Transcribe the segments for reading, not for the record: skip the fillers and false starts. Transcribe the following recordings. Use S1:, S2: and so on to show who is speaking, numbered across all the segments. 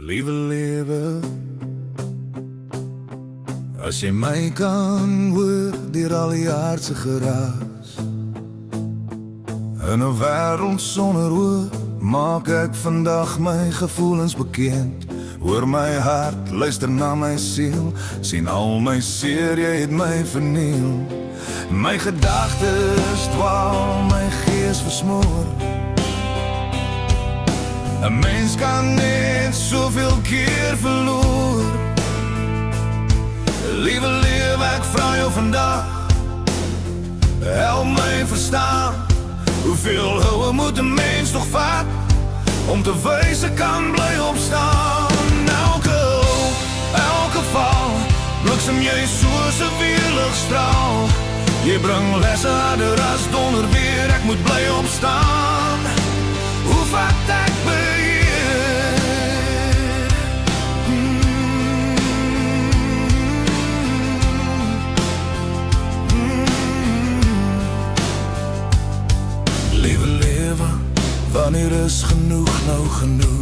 S1: Liewe lewe, as jy my kan hoor deur al die aardse geraas. In 'n wêreld sonder hoop maak ek vandag my gevoelens bekend. Hoor my hart, luister na my siel, sien al my seer, jy het my verniel. My gedagtes dwaal, my gees versmoor. 'n Mens kan net soveel keer verloor. Liewe lewe, ek vra jou vandag, help my verstaan. Hoeveel houe moet 'n mens nog vat om te wys ek kan bly opstaan? Elke val, bliksem jy soos 'n weerligstraal. Jy bring lesse harder as donder weer, ek moet bly opstaan. Hoe vat ek beheer? Liewe lewe, wanneer is genoeg nou genoeg?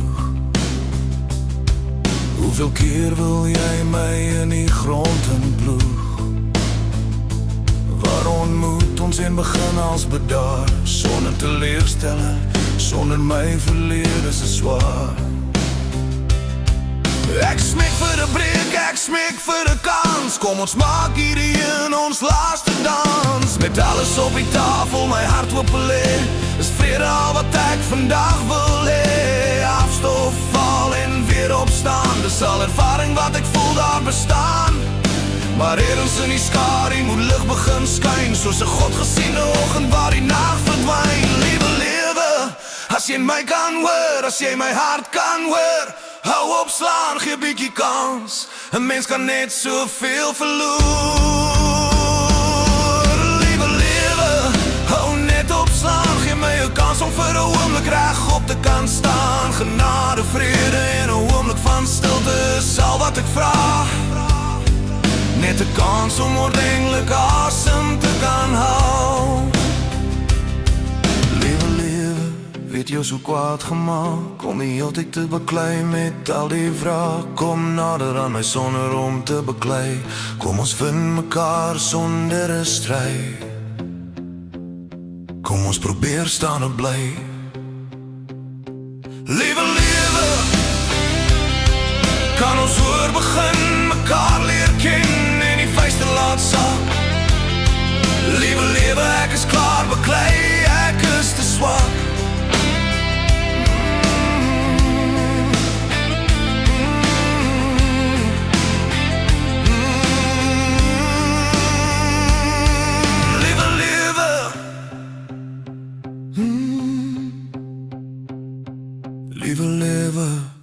S1: Hoeveel keer wil jy my in die grond inploeg? Waar ontmoet ons en begin als bedaar? Sonder teleurstelling, sonder my verlede se swaar. Ek smeek vir 'n breek, ek smeek vir 'n kans. Kom ons maak hierdie een ons laaste dans. Met alles op die tafel, my hart oop lê, is vrede al wat ek vandag wil hê. Afstof, val en weer opstaan, dis al ervaring wat ek voel daar bestaan. Maar ergens in die skadu moet lig begin skyn, soos 'n godgesiene oggend waar die nag verdwyn. Liewe lewe, as jy my kan hoor, as jy my hart kan hoor, hou op slaan, gee bietjie kans. 'n Mens kan net soveel verloor. Liewe lewe, hou net op slaan, gee my 'n kans om vir 'n oomblik reg op te kan staan. Genade, vrede en 'n oomblik van stilte is al wat ek vra. Net 'n kans om ordentlik asem te kan hou. Liewe lewe, weet jou so kwaad gemaak, om die heeltyd te beklei met al die vrae. Kom nader aan my sonder om te beklei, kom ons vind mekaar sonder 'n stryd. Kom ons probeer staan en bly. Liewe lewe, kan ons hoor begin mekaar leer ken en die vuiste laat sak. Liewe lewe, ek is klaar beklei, ek is te swak. Liewe lewe, liewe lewe.